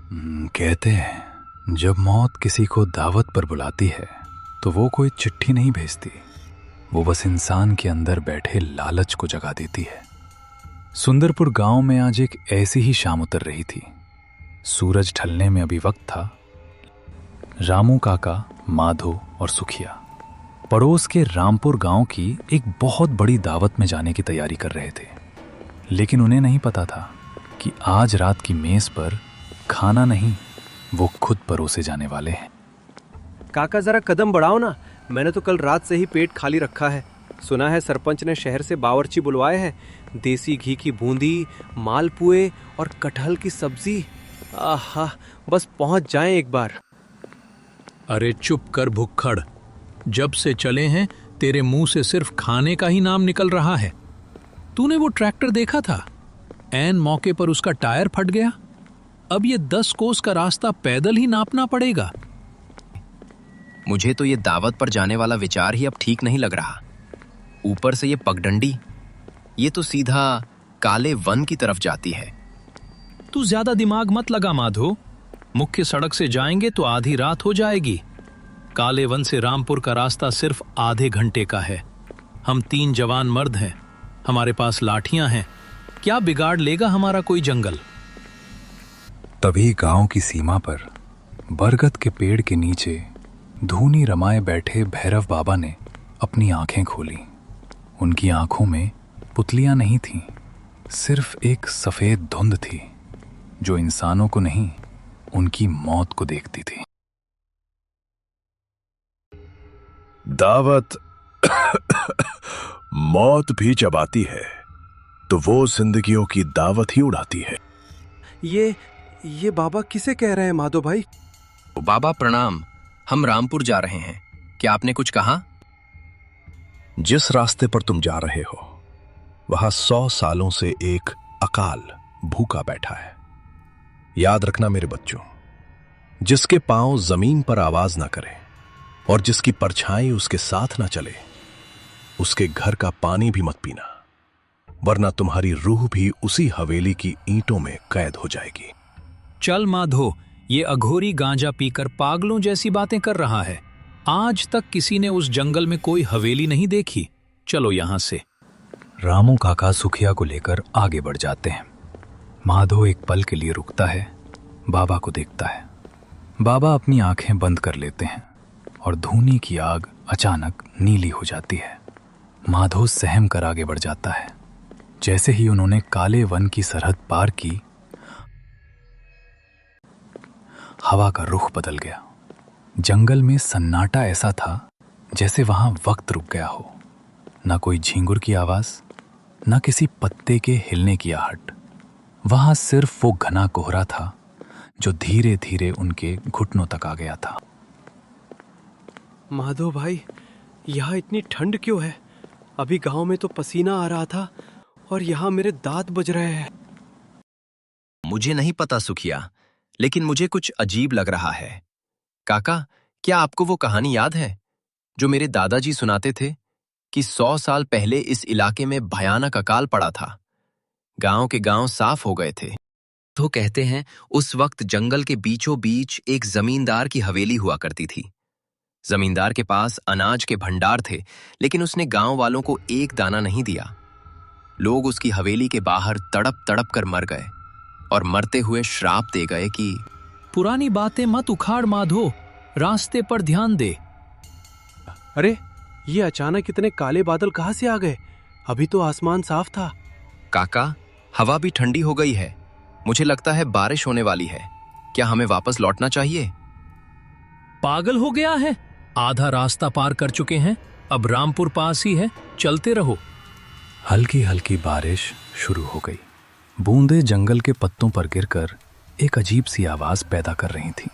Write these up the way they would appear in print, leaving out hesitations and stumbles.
कहते हैं जब मौत किसी को दावत पर बुलाती है तो वो कोई चिट्ठी नहीं भेजती, वो बस इंसान के अंदर बैठे लालच को जगा देती है। सुंदरपुर गांव में आज एक ऐसी ही शाम उतर रही थी। सूरज ढलने में अभी वक्त था। रामू काका, माधो और सुखिया पड़ोस के रामपुर गांव की एक बहुत बड़ी दावत में जाने की तैयारी कर रहे थे, लेकिन उन्हें नहीं पता था कि आज रात की मेज पर खाना नहीं, वो खुद परोसे जाने वाले हैं। काका जरा कदम बढ़ाओ ना, मैंने तो कल रात से ही पेट खाली रखा है। सुना है सरपंच ने शहर से बावर्ची बुलवाए हैं। देसी घी की बूंदी, मालपुए और कटहल की सब्जी। आहा, बस पहुंच जाएं एक बार। अरे चुप कर भुक्खड़, जब से चले हैं तेरे मुंह से सिर्फ खाने का ही नाम निकल रहा है। तूने वो ट्रैक्टर देखा था? ऐन मौके पर उसका टायर फट गया। अब ये 10 कोस का रास्ता पैदल ही नापना पड़ेगा। मुझे तो ये दावत पर जाने वाला विचार ही अब ठीक नहीं लग रहा। ऊपर से ये पगडंडी, ये तो सीधा काले वन की तरफ जाती है। तू ज्यादा दिमाग मत लगा माधो, मुख्य सड़क से जाएंगे तो आधी रात हो जाएगी। काले वन से रामपुर का रास्ता सिर्फ आधे घंटे का है। हम 3 जवान मर्द हैं, हमारे पास लाठियां हैं, क्या बिगाड़ लेगा हमारा कोई जंगल। तभी गांव की सीमा पर बरगद के पेड़ के नीचे धूनी रमाए बैठे भैरव बाबा ने अपनी आंखें खोली। उनकी आंखों में पुतलियां नहीं थीं, सिर्फ एक सफेद धुंध थी जो इंसानों को नहीं, उनकी मौत को देखती थी। दावत मौत भी जब आती है तो वो जिंदगियों की दावत ही उड़ाती है। ये बाबा किसे कह रहे हैं माधो भाई? बाबा प्रणाम, हम रामपुर जा रहे हैं। क्या आपने कुछ कहा? जिस रास्ते पर तुम जा रहे हो वहां 100 सालों से एक अकाल भूखा बैठा है। याद रखना मेरे बच्चों, जिसके पांव जमीन पर आवाज ना करें और जिसकी परछाई उसके साथ ना चले, उसके घर का पानी भी मत पीना, वरना तुम्हारी रूह भी उसी हवेली की ईंटों में कैद हो जाएगी। चल माधो, ये अघोरी गांजा पीकर पागलों जैसी बातें कर रहा है। आज तक किसी ने उस जंगल में कोई हवेली नहीं देखी। चलो यहां से। रामू काका सुखिया को लेकर आगे बढ़ जाते हैं। माधो एक पल के लिए रुकता है, बाबा को देखता है। बाबा अपनी आंखें बंद कर लेते हैं और धूनी की आग अचानक नीली हो जाती है। माधो सहम कर आगे बढ़ जाता है। जैसे ही उन्होंने काले वन की सरहद पार की, हवा का रुख बदल गया। जंगल में सन्नाटा ऐसा था जैसे वहां वक्त रुक गया हो। ना कोई झींगुर की आवाज, ना किसी पत्ते के हिलने की आहट। वहां सिर्फ वो घना कोहरा था जो धीरे धीरे उनके घुटनों तक आ गया था। माधो भाई, यहाँ इतनी ठंड क्यों है? अभी गांव में तो पसीना आ रहा था और यहाँ मेरे दांत बज रहे हैं। मुझे नहीं पता सुखिया, लेकिन मुझे कुछ अजीब लग रहा है। काका, क्या आपको वो कहानी याद है जो मेरे दादाजी सुनाते थे कि 100 साल पहले इस इलाके में भयानक अकाल पड़ा था? गांव के गांव साफ हो गए थे। तो कहते हैं उस वक्त जंगल के बीचों बीच एक जमींदार की हवेली हुआ करती थी। जमींदार के पास अनाज के भंडार थे, लेकिन उसने गांव वालों को एक दाना नहीं दिया। लोग उसकी हवेली के बाहर तड़प तड़प कर मर गए और मरते हुए श्राप दे गए कि पुरानी बातें मत उखाड़ माधो, रास्ते पर ध्यान दे। अरे, ये अचानक इतने काले बादल कहाँ से आ गए? अभी तो आसमान साफ था। काका, हवा भी ठंडी हो गई है। मुझे लगता है बारिश होने वाली है। क्या हमें वापस लौटना चाहिए? पागल हो गया है? आधा रास्ता पार कर चुके हैं, अब रामपुर पास ही है, चलते रहो। हल्की हल्की बारिश शुरू हो गई। बूंदें जंगल के पत्तों पर गिरकर एक अजीब सी आवाज पैदा कर रही थी।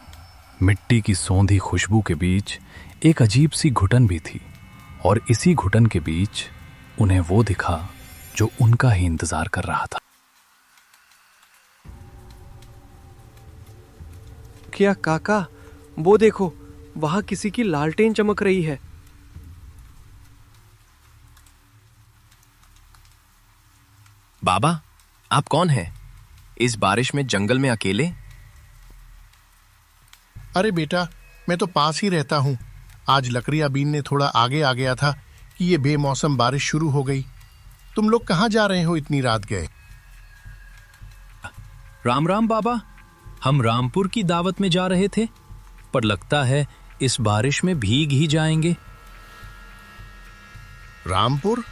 मिट्टी की सौंधी खुशबू के बीच एक अजीब सी घुटन भी थी, और इसी घुटन के बीच उन्हें वो दिखा जो उनका ही इंतजार कर रहा था। क्या काका, वो देखो, वहां किसी की लालटेन चमक रही है। बाबा, आप कौन हैं? इस बारिश में जंगल में अकेले? अरे बेटा, मैं तो पास ही रहता हूँ। आज लकड़िया बीनने थोड़ा आगे आ गया था कि ये बेमौसम बारिश शुरू हो गई। तुम लोग कहाँ जा रहे हो, इतनी रात गए? राम राम बाबा, हम रामपुर की दावत में जा रहे थे, पर लगता है इस बारिश में भीग ही जाएंगे। रामपुर?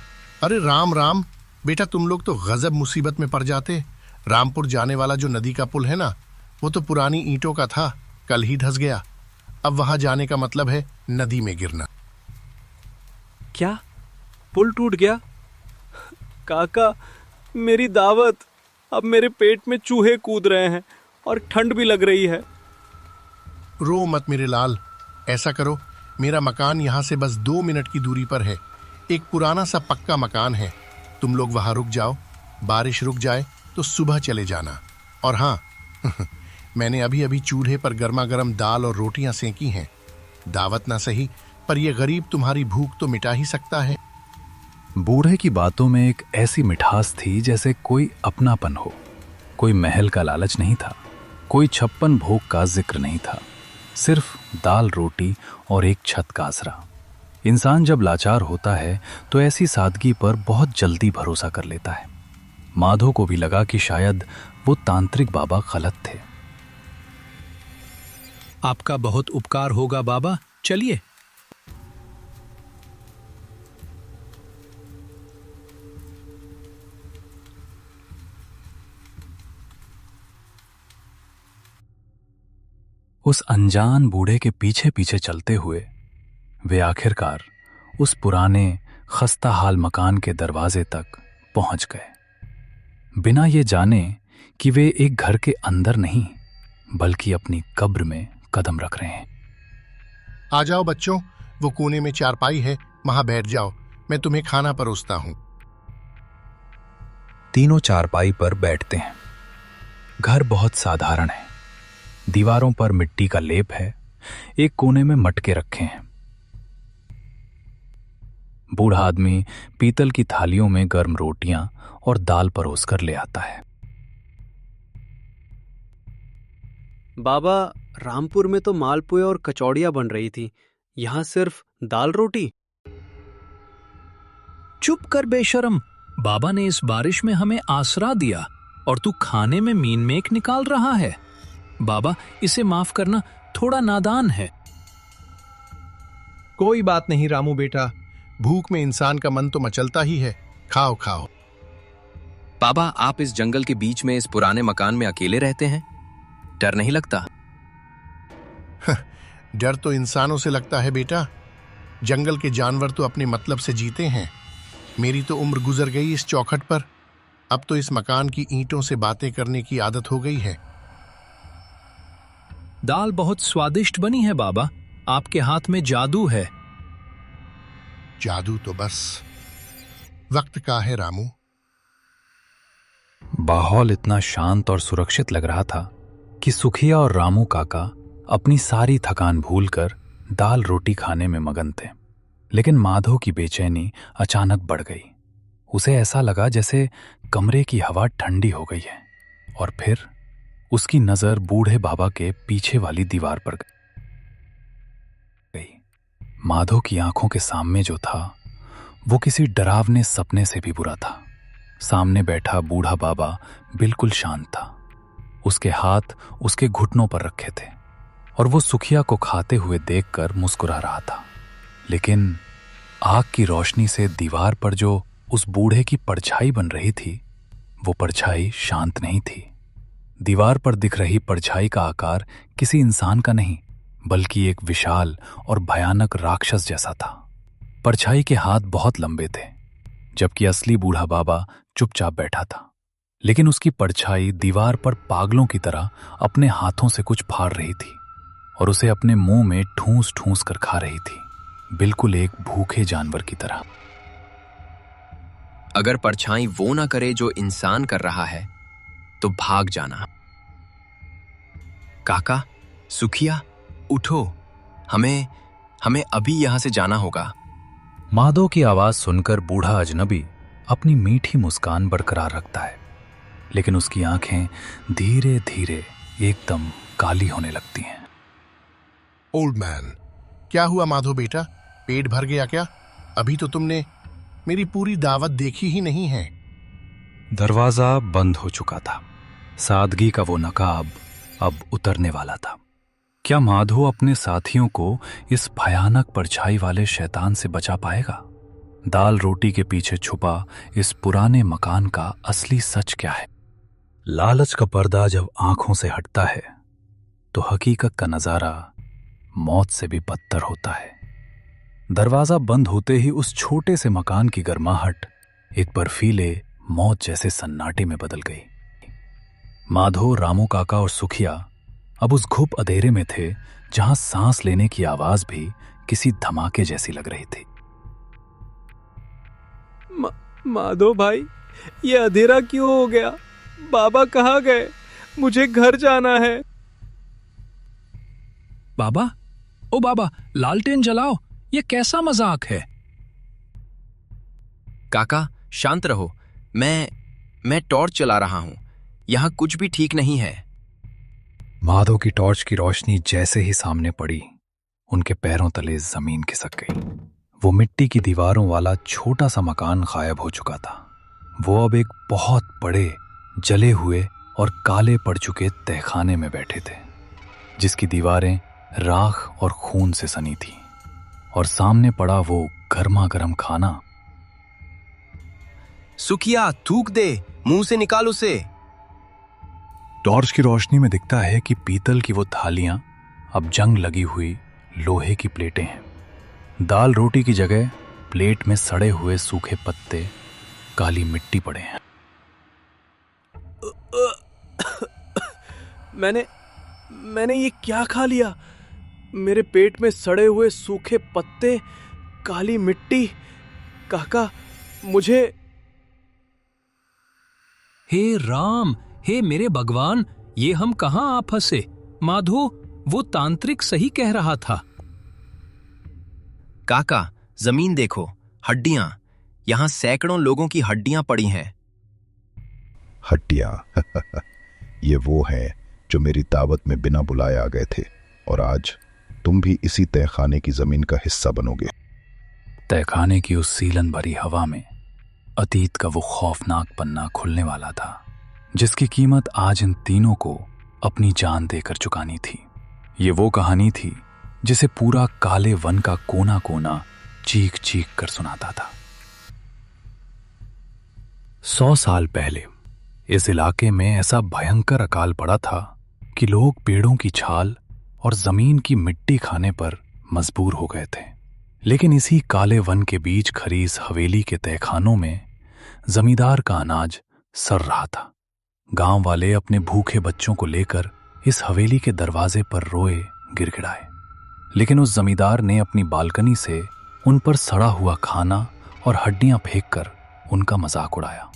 अरे राम राम बेटा, तुम लोग तो गजब मुसीबत में पड़ जाते। रामपुर जाने वाला जो नदी का पुल है ना, वो तो पुरानी ईंटों का था, कल ही धंस गया। अब वहां जाने का मतलब है नदी में गिरना। क्या पुल टूट गया? काका, मेरी दावत। अब मेरे पेट में चूहे कूद रहे हैं और ठंड भी लग रही है। रो मत मेरे लाल, ऐसा करो, मेरा मकान यहाँ से बस 2 मिनट की दूरी पर है। एक पुराना सा पक्का मकान है, तुम लोग वहां रुक जाओ। बारिश रुक जाए तो सुबह चले जाना। और हाँ मैंने अभी अभी चूल्हे पर गर्मा गर्म दाल और रोटियां सेंकी हैं। दावत ना सही, पर यह गरीब तुम्हारी भूख तो मिटा ही सकता है। बूढ़े की बातों में एक ऐसी मिठास थी जैसे कोई अपनापन हो। कोई महल का लालच नहीं था, कोई 56 भोग का जिक्र नहीं था, सिर्फ दाल रोटी और एक छत का आसरा। इंसान जब लाचार होता है तो ऐसी सादगी पर बहुत जल्दी भरोसा कर लेता है। माधो को भी लगा कि शायद वो तांत्रिक बाबा गलत थे। आपका बहुत उपकार होगा बाबा, चलिए। उस अनजान बूढ़े के पीछे पीछे चलते हुए वे आखिरकार उस पुराने खस्ता हाल मकान के दरवाजे तक पहुंच गए, बिना ये जाने कि वे एक घर के अंदर नहीं बल्कि अपनी कब्र में कदम रख रहे हैं। आ जाओ बच्चों, वो कोने में चारपाई है, वहां बैठ जाओ, मैं तुम्हें खाना परोसता हूं। तीनों चारपाई पर बैठते हैं। घर बहुत साधारण है। दीवारों पर मिट्टी का लेप है, एक कोने में मटके रखे हैं। बूढ़ा आदमी पीतल की थालियों में गर्म रोटियां और दाल परोसकर ले आता है। बाबा, रामपुर में तो मालपुए और कचौड़ियां बन रही थी, यहां सिर्फ दाल रोटी। चुप कर बेशरम, बाबा ने इस बारिश में हमें आसरा दिया और तू खाने में मीन मेक निकाल रहा है। बाबा, इसे माफ करना, थोड़ा नादान है। कोई बात नहीं रामू बेटा, भूख में इंसान का मन तो मचलता ही है। खाओ खाओ। बाबा, आप इस जंगल के बीच में इस पुराने मकान में अकेले रहते हैं, डर नहीं लगता? डर तो इंसानों से लगता है बेटा। जंगल के जानवर तो अपने मतलब से जीते हैं। मेरी तो उम्र गुजर गई इस चौखट पर। अब तो इस मकान की ईंटों से बातें करने की आदत हो गई है। दाल बहुत स्वादिष्ट बनी है बाबा, आपके हाथ में जादू है। जादू तो बस वक्त का है रामू। माहौल इतना शांत और सुरक्षित लग रहा था कि सुखिया और रामू काका अपनी सारी थकान भूलकर दाल रोटी खाने में मगन थे। लेकिन माधो की बेचैनी अचानक बढ़ गई। उसे ऐसा लगा जैसे कमरे की हवा ठंडी हो गई है। और फिर उसकी नजर बूढ़े बाबा के पीछे वाली दीवार पर गई। माधो की आंखों के सामने जो था वो किसी डरावने सपने से भी बुरा था। सामने बैठा बूढ़ा बाबा बिल्कुल शांत था। उसके हाथ उसके घुटनों पर रखे थे और वो सुखिया को खाते हुए देखकर मुस्कुरा रहा था। लेकिन आग की रोशनी से दीवार पर जो उस बूढ़े की परछाई बन रही थी, वो परछाई शांत नहीं थी। दीवार पर दिख रही परछाई का आकार किसी इंसान का नहीं बल्कि एक विशाल और भयानक राक्षस जैसा था। परछाई के हाथ बहुत लंबे थे, जबकि असली बूढ़ा बाबा चुपचाप बैठा था। लेकिन उसकी परछाई दीवार पर पागलों की तरह अपने हाथों से कुछ फाड़ रही थी और उसे अपने मुंह में ठूंस ठूंस कर खा रही थी, बिल्कुल एक भूखे जानवर की तरह। अगर परछाई वो ना करे जो इंसान कर रहा है तो भाग जाना। काका, सुखिया, उठो, हमें अभी यहां से जाना होगा। माधो की आवाज सुनकर बूढ़ा अजनबी अपनी मीठी मुस्कान बरकरार रखता है, लेकिन उसकी आंखें धीरे धीरे एकदम काली होने लगती हैं। Old man. क्या हुआ माधो बेटा, पेट भर गया क्या? अभी तो तुमने मेरी पूरी दावत देखी ही नहीं है। दरवाजा बंद हो चुका था। सादगी का वो नकाब अब उतरने वाला था। क्या माधो अपने साथियों को इस भयानक परछाई वाले शैतान से बचा पाएगा? दाल रोटी के पीछे छुपा इस पुराने मकान का असली सच क्या है? लालच का पर्दा जब आंखों से हटता है तो हकीकत का नजारा मौत से भी बदतर होता है। दरवाजा बंद होते ही उस छोटे से मकान की गर्माहट एक बर्फीले मौत जैसे सन्नाटे में बदल गई। माधो, रामू काका और सुखिया अब उस घुप अंधेरे में थे जहां सांस लेने की आवाज भी किसी धमाके जैसी लग रही थी। माधो भाई, ये अंधेरा क्यों हो गया? बाबा कहाँ गए? मुझे घर जाना है। बाबा, ओ बाबा, लालटेन जलाओ, ये कैसा मजाक है? काका शांत रहो, मैं टॉर्च चला रहा हूं, यहां कुछ भी ठीक नहीं है। माधो की टॉर्च की रोशनी जैसे ही सामने पड़ी, उनके पैरों तले जमीन खिसक गई। वो मिट्टी की दीवारों वाला छोटा सा मकान गायब हो चुका था। वो अब एक बहुत बड़े, जले हुए और काले पड़ चुके तहखाने में बैठे थे, जिसकी दीवारें राख और खून से सनी थी, और सामने पड़ा वो गर्मा गर्म खाना। सुखिया, थूक दे, मुंह से निकाल उसे। टॉर्च की रोशनी में दिखता है कि पीतल की वो थालियां अब जंग लगी हुई लोहे की प्लेटें हैं। दाल रोटी की जगह प्लेट में सड़े हुए सूखे पत्ते, काली मिट्टी पड़े हैं। मैंने ये क्या खा लिया? मेरे पेट में सड़े हुए सूखे पत्ते, काली मिट्टी। काका, मुझे... हे राम, हे मेरे भगवान, ये हम कहां आ फंसे? माधो, वो तांत्रिक सही कह रहा था। काका, जमीन देखो, हड्डियां, यहां सैकड़ों लोगों की हड्डियां पड़ी हैं। हड्डियां? ये वो हैं जो मेरी दावत में बिना बुलाए आ गए थे, और आज तुम भी इसी तहखाने की जमीन का हिस्सा बनोगे। तहखाने की उस सीलन भरी हवा में अतीत का वो खौफनाक पन्ना खुलने वाला था, जिसकी कीमत आज इन तीनों को अपनी जान देकर चुकानी थी। ये वो कहानी थी जिसे पूरा काले वन का कोना कोना चीख चीख कर सुनाता था। 100 साल पहले इस इलाके में ऐसा भयंकर अकाल पड़ा था कि लोग पेड़ों की छाल और जमीन की मिट्टी खाने पर मजबूर हो गए थे। लेकिन इसी काले वन के बीच खड़ी इस हवेली के तहखानों में जमींदार का अनाज सर रहा था। गांव वाले अपने भूखे बच्चों को लेकर इस हवेली के दरवाजे पर रोए गिड़गिड़ाए, लेकिन उस जमींदार ने अपनी बालकनी से उन पर सड़ा हुआ खाना और हड्डियां फेंककर उनका मजाक उड़ाया।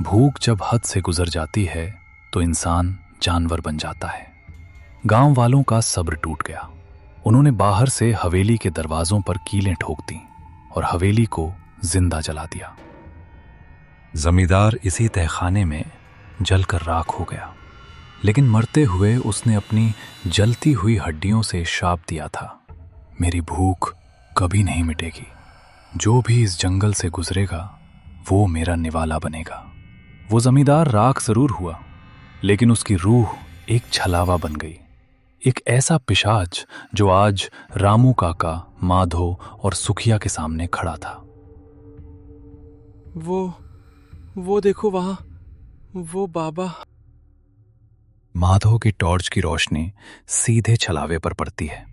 भूख जब हद से गुजर जाती है तो इंसान जानवर बन जाता है। गांव वालों का सब्र टूट गया। उन्होंने बाहर से हवेली के दरवाजों पर कीलें ठोक दी और हवेली को जिंदा जला दिया। जमींदार इसी तहखाने में जलकर राख हो गया, लेकिन मरते हुए उसने अपनी जलती हुई हड्डियों से शाप दिया था, मेरी भूख कभी नहीं मिटेगी। जो भी इस जंगल से गुजरेगा वो मेरा निवाला बनेगा। वो जमींदार राख जरूर हुआ, लेकिन उसकी रूह एक छलावा बन गई, एक ऐसा पिशाच जो आज रामू काका, माधो और सुखिया के सामने खड़ा था। वो देखो वहां, वो बाबा। माधो की टॉर्च की रोशनी सीधे छलावे पर पड़ती है।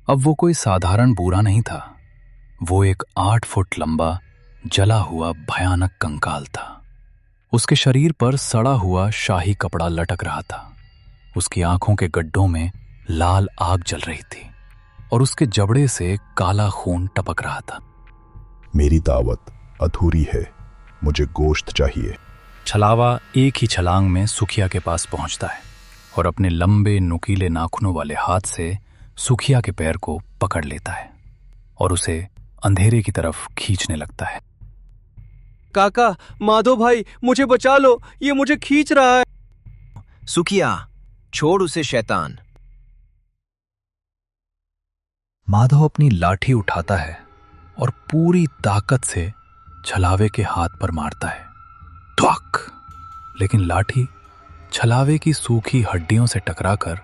अब वो कोई साधारण बूढ़ा नहीं था, वो एक 8 फुट लंबा जला हुआ भयानक कंकाल था। उसके शरीर पर सड़ा हुआ शाही कपड़ा लटक रहा था। उसकी आंखों के गड्ढों में लाल आग जल रही थी और उसके जबड़े से काला खून टपक रहा था। मेरी दावत अधूरी है, मुझे गोश्त चाहिए। छलावा एक ही छलांग में सुखिया के पास पहुंचता है और अपने लंबे नुकीले नाखूनों वाले हाथ से सुखिया के पैर को पकड़ लेता है और उसे अंधेरे की तरफ खींचने लगता है। काका, माधो भाई, मुझे बचा लो, ये मुझे खींच रहा है। सुखिया, छोड़ उसे शैतान। माधव अपनी लाठी उठाता है और पूरी ताकत से छलावे के हाथ पर मारता है। ध्वक! लेकिन लाठी छलावे की सूखी हड्डियों से टकराकर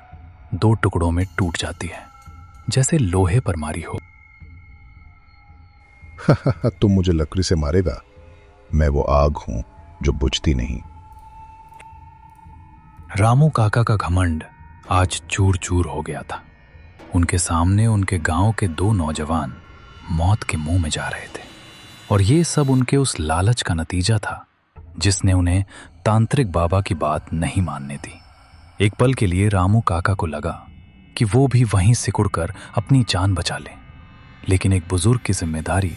2 टुकड़ों में टूट जाती है, जैसे लोहे पर मारी हो। तुम मुझे लकड़ी से मारेगा? मैं वो आग हूं जो बुझती नहीं। रामू काका का घमंड आज चूर चूर हो गया था। उनके सामने उनके गांव के 2 नौजवान मौत के मुंह में जा रहे थे, और ये सब उनके उस लालच का नतीजा था जिसने उन्हें तांत्रिक बाबा की बात नहीं मानने दी। एक पल के लिए रामू काका को लगा कि वो भी वहीं सिकुड़कर अपनी जान बचा ले, लेकिन एक बुजुर्ग की जिम्मेदारी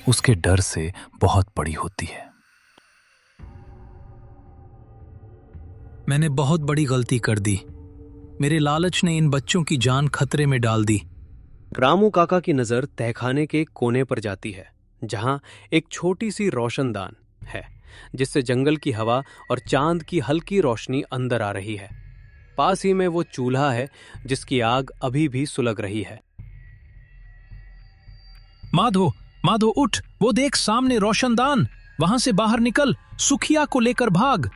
उसके डर से बहुत बड़ी होती है। मैंने बहुत बड़ी गलती कर दी। मेरे लालच ने इन बच्चों की जान खतरे में डाल दी। रामू काका की नजर तहखाने के कोने पर जाती है, जहां एक छोटी सी रोशनदान है, जिससे जंगल की हवा और चांद की हल्की रोशनी अंदर आ रही है। पास ही में वो चूल्हा है जिसकी आग अभी भी सुलग रही है। माधो, माधो उठ, वो देख सामने रोशनदान। वहां से बाहर निकल, सुखिया को लेकर भाग।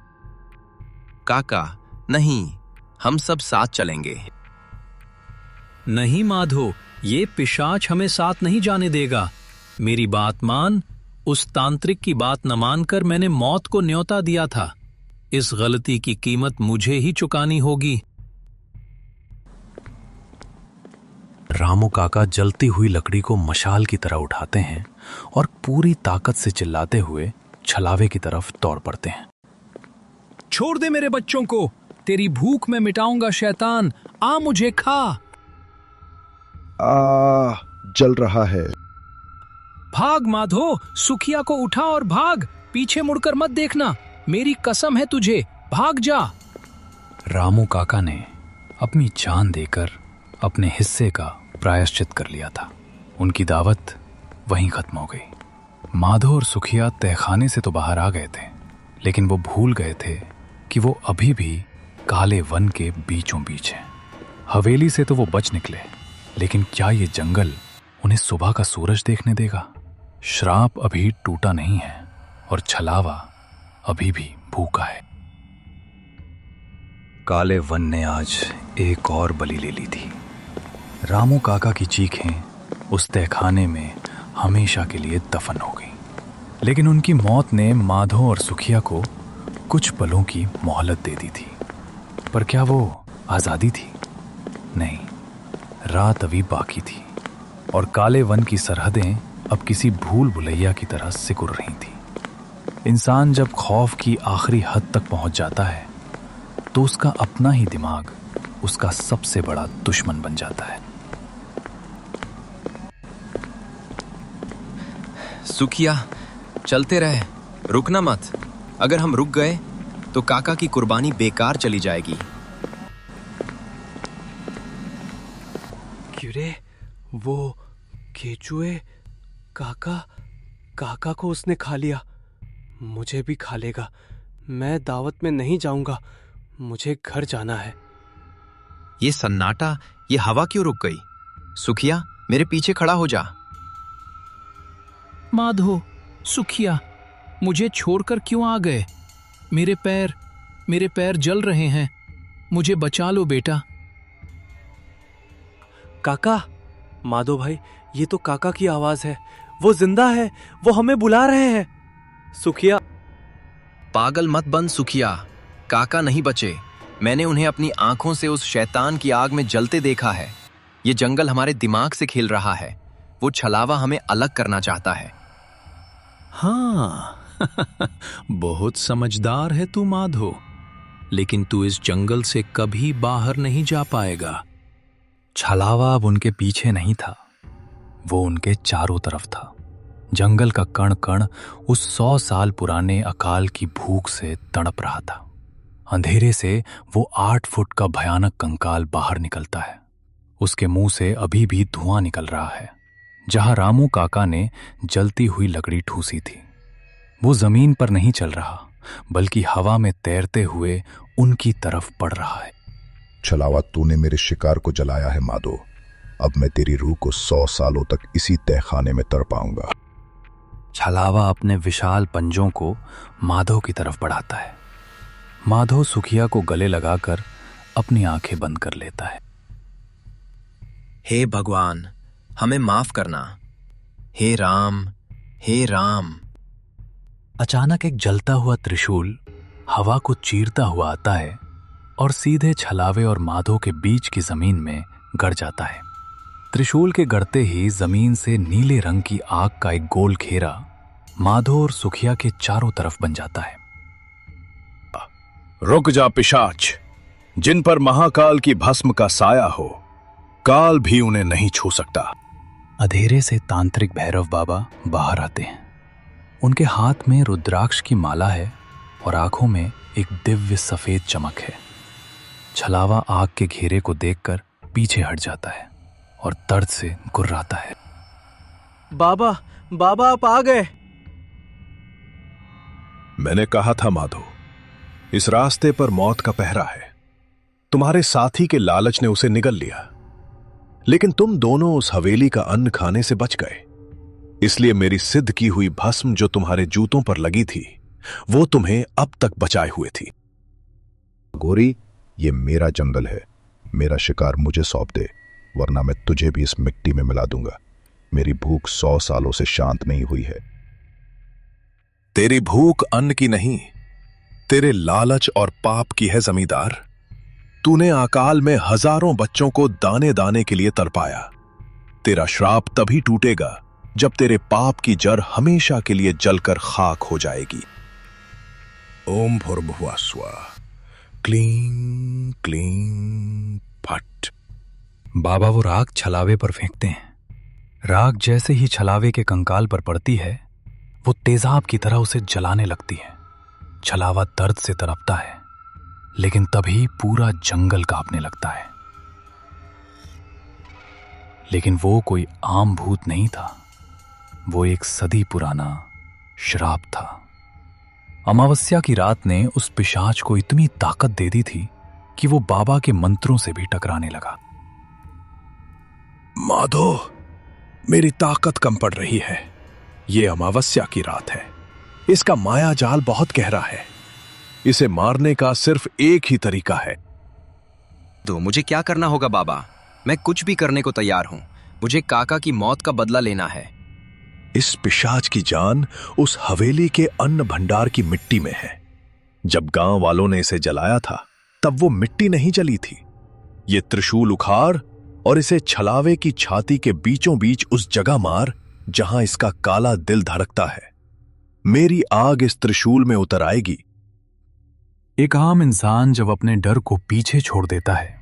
काका, नहीं, हम सब साथ चलेंगे। नहीं माधो, ये पिशाच हमें साथ नहीं जाने देगा। मेरी बात मान। उस तांत्रिक की बात न मानकर मैंने मौत को न्योता दिया था। इस गलती की कीमत मुझे ही चुकानी होगी। रामू काका जलती हुई लकड़ी को मशाल की तरह उठाते हैं और पूरी ताकत से चिल्लाते हुए छलावे की तरफ दौड़ पड़ते हैं। छोड़ दे मेरे बच्चों को, तेरी भूख मैं मिटाऊंगा शैतान, आ मुझे खा। जल रहा है। भाग माधो, सुखिया को उठा और भाग। पीछे मुड़कर मत देखना, मेरी कसम है तुझे, भाग जा। रामू काका ने अपनी जान देकर अपने हिस्से का प्रायश्चित कर लिया था। उनकी दावत वहीं खत्म हो गई। माधो और सुखिया तहखाने से तो बाहर आ गए थे, लेकिन वो भूल गए थे कि वो अभी भी काले वन के बीचों बीच हैं। हवेली से तो वो बच निकले, लेकिन क्या ये जंगल उन्हें सुबह का सूरज देखने देगा? श्राप अभी टूटा नहीं है और छलावा अभी भी भूखा है। काले वन ने आज एक और बलि ले ली थी। रामू काका की चीखें उस तहखाने में हमेशा के लिए दफन हो गई, लेकिन उनकी मौत ने माधो और सुखिया को कुछ पलों की मोहलत दे दी थी। पर क्या वो आजादी थी? नहीं, रात अभी बाकी थी और काले वन की सरहदें अब किसी भूल भुलैया की तरह सिकुड़ रही थी। इंसान जब खौफ की आखिरी हद तक पहुंच जाता है तो उसका अपना ही दिमाग उसका सबसे बड़ा दुश्मन बन जाता है। सुखिया, चलते रहे, रुकना मत। अगर हम रुक गए तो काका की कुर्बानी बेकार चली जाएगी। क्यों रे, वो केचुए काका को उसने खा लिया। मुझे भी खा लेगा। मैं दावत में नहीं जाऊंगा, मुझे घर जाना है। ये सन्नाटा, ये हवा क्यों रुक गई? सुखिया, मेरे पीछे खड़ा हो जा। माधो, सुखिया, मुझे छोड़कर क्यों आ गए? मेरे पैर जल रहे हैं, मुझे बचा लो बेटा। काका, माधो भाई, ये तो काका की आवाज है। वो जिंदा है, वो हमें बुला रहे हैं। सुखिया। पागल मत बन सुखिया, काका नहीं बचे। मैंने उन्हें अपनी आंखों से उस शैतान की आग में जलते देखा है। ये जंगल हमारे दिमाग से खेल रहा है। वो छलावा हमें अलग करना चाहता है। हाँ, बहुत समझदार है तू माधो, लेकिन तू इस जंगल से कभी बाहर नहीं जा पाएगा। छलावा अब उनके पीछे नहीं था, वो उनके चारों तरफ था। जंगल का कण कण उस 100 साल पुराने अकाल की भूख से तड़प रहा था। अंधेरे से वो 8 फुट का भयानक कंकाल बाहर निकलता है। उसके मुंह से अभी भी धुआं निकल रहा है। जहां रामू काका ने जलती हुई लकड़ी ठूसी थी, वो जमीन पर नहीं चल रहा, बल्कि हवा में तैरते हुए उनकी तरफ बढ़ रहा है। छलावा, तूने मेरे शिकार को जलाया है माधो। अब मैं तेरी रूह को 100 सालों तक इसी तहखाने में तड़पाऊंगा। छलावा अपने विशाल पंजों को माधव की तरफ बढ़ाता है। माधव सुखिया को गले लगाकर अपनी आंखें बंद कर लेता है। हे भगवान, हमें माफ करना। हे राम, हे राम। अचानक एक जलता हुआ त्रिशूल हवा को चीरता हुआ आता है और सीधे छलावे और माधव के बीच की जमीन में गड़ जाता है। त्रिशूल के गड़ते ही जमीन से नीले रंग की आग का एक गोल घेरा माधव और सुखिया के चारों तरफ बन जाता है। रुक जा पिशाच, जिन पर महाकाल की भस्म का साया हो, काल भी उन्हें नहीं छू सकता। अंधेरे से तांत्रिक भैरव बाबा बाहर आते हैं। उनके हाथ में रुद्राक्ष की माला है और आंखों में एक दिव्य सफेद चमक है। छलावा आग के घेरे को देखकर पीछे हट जाता है और दर्द से गुर्राता है। बाबा, बाबा आप आ गए। मैंने कहा था माधो, इस रास्ते पर मौत का पहरा है। तुम्हारे साथी के लालच ने उसे निगल लिया, लेकिन तुम दोनों उस हवेली का अन्न खाने से बच गए। इसलिए मेरी सिद्ध की हुई भस्म जो तुम्हारे जूतों पर लगी थी, वो तुम्हें अब तक बचाए हुए थी। गोरी, ये मेरा जंगल है, मेरा शिकार मुझे सौंप दे, वरना मैं तुझे भी इस मिट्टी में मिला दूंगा। मेरी भूख 100 सालों से शांत नहीं हुई है। तेरी भूख अन्न की नहीं, तेरे लालच और पाप की है जमींदार। तूने अकाल में हजारों बच्चों को दाने दाने के लिए तड़पाया। तेरा श्राप तभी टूटेगा जब तेरे पाप की जड़ हमेशा के लिए जलकर खाक हो जाएगी। ओम भूर्भुवः स्वः, क्लीं क्लीं फट। बाबा वो राख छलावे पर फेंकते हैं। राख जैसे ही छलावे के कंकाल पर पड़ती है, वो तेजाब की तरह उसे जलाने लगती है। छलावा दर्द से तड़पता है, लेकिन तभी पूरा जंगल कांपने लगता है। लेकिन वो कोई आम भूत नहीं था, वो एक सदी पुराना श्राप था। अमावस्या की रात ने उस पिशाच को इतनी ताकत दे दी थी कि वो बाबा के मंत्रों से भी टकराने लगा। माधो, मेरी ताकत कम पड़ रही है। ये अमावस्या की रात है, इसका माया जाल बहुत गहरा है। इसे मारने का सिर्फ एक ही तरीका है। तो मुझे क्या करना होगा बाबा? मैं कुछ भी करने को तैयार हूं। मुझे काका की मौत का बदला लेना है। इस पिशाच की जान उस हवेली के अन्न भंडार की मिट्टी में है। जब गांव वालों ने इसे जलाया था, तब वो मिट्टी नहीं जली थी। ये त्रिशूल उखाड़ और इसे छलावे की छाती के बीचों बीच उस जगह मार जहां इसका काला दिल धड़कता है। मेरी आग इस त्रिशूल में उतर आएगी। एक आम इंसान जब अपने डर को पीछे छोड़ देता है,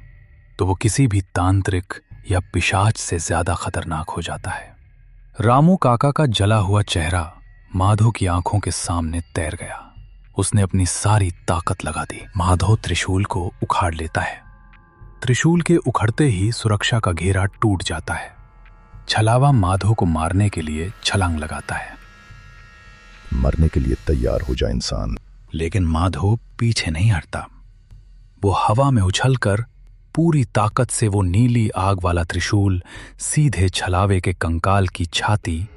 तो वो किसी भी तांत्रिक या पिशाच से ज्यादा खतरनाक हो जाता है। रामू काका का जला हुआ चेहरा माधव की आंखों के सामने तैर गया। उसने अपनी सारी ताकत लगा दी। माधव त्रिशूल को उखाड़ लेता है। त्रिशूल के उखड़ते ही सुरक्षा का घेरा टूट जाता है। छलावा माधव को मारने के लिए छलांग लगाता है। मरने के लिए तैयार हो जा इंसान। लेकिन माधव पीछे नहीं हटता। वो हवा में उछलकर पूरी ताकत से वो नीली आग वाला त्रिशूल सीधे छलावे के कंकाल की छाती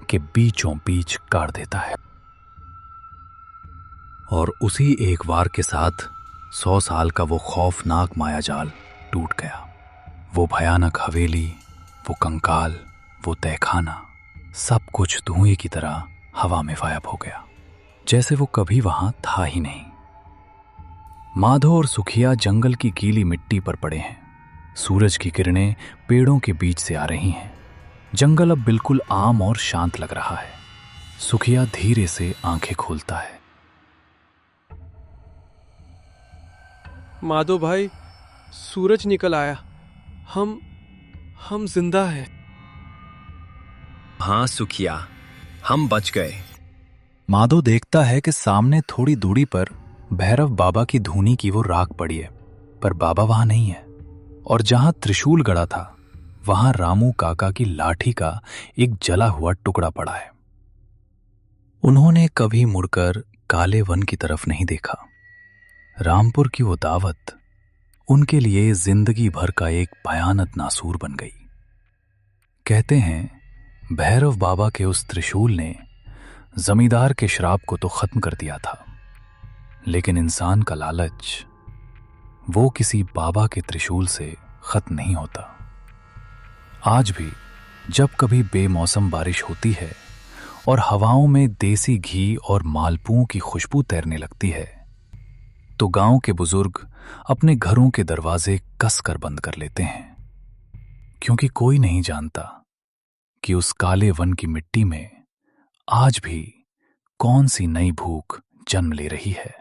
के बीचों बीच काट देता है। और उसी एक वार के साथ 100 साल का वो खौफनाक मायाजाल टूट गया। वो भयानक हवेली, वो कंकाल, वो तहखाना, सब कुछ धुएं की तरह हवा में गायब हो गया, जैसे वो कभी वहां था ही नहीं। माधव और सुखिया जंगल की गीली मिट्टी पर पड़े हैं। सूरज की किरणें पेड़ों के बीच से आ रही हैं। जंगल अब बिल्कुल आम और शांत लग रहा है। सुखिया धीरे से आंखें खोलता है। माधव भाई, सूरज निकल आया। हम जिंदा हैं। हाँ सुखिया, हम बच गए। माधव देखता है कि सामने थोड़ी दूरी पर भैरव बाबा की धूनी की वो राख पड़ी है, पर बाबा वहां नहीं है। और जहां त्रिशूल गड़ा था, वहां रामू काका की लाठी का एक जला हुआ टुकड़ा पड़ा है। उन्होंने कभी मुड़कर काले वन की तरफ नहीं देखा। रामपुर की वो दावत उनके लिए जिंदगी भर का एक भयानक नासूर बन गई। कहते हैं भैरव बाबा के उस त्रिशूल ने जमींदार के श्राप को तो खत्म कर दिया था, लेकिन इंसान का लालच वो किसी बाबा के त्रिशूल से खत्म नहीं होता। आज भी जब कभी बेमौसम बारिश होती है और हवाओं में देसी घी और मालपुओं की खुशबू तैरने लगती है, तो गांव के बुजुर्ग अपने घरों के दरवाजे कसकर बंद कर लेते हैं, क्योंकि कोई नहीं जानता कि उस काले वन की मिट्टी में आज भी कौन सी नई भूख जन्म ले रही है।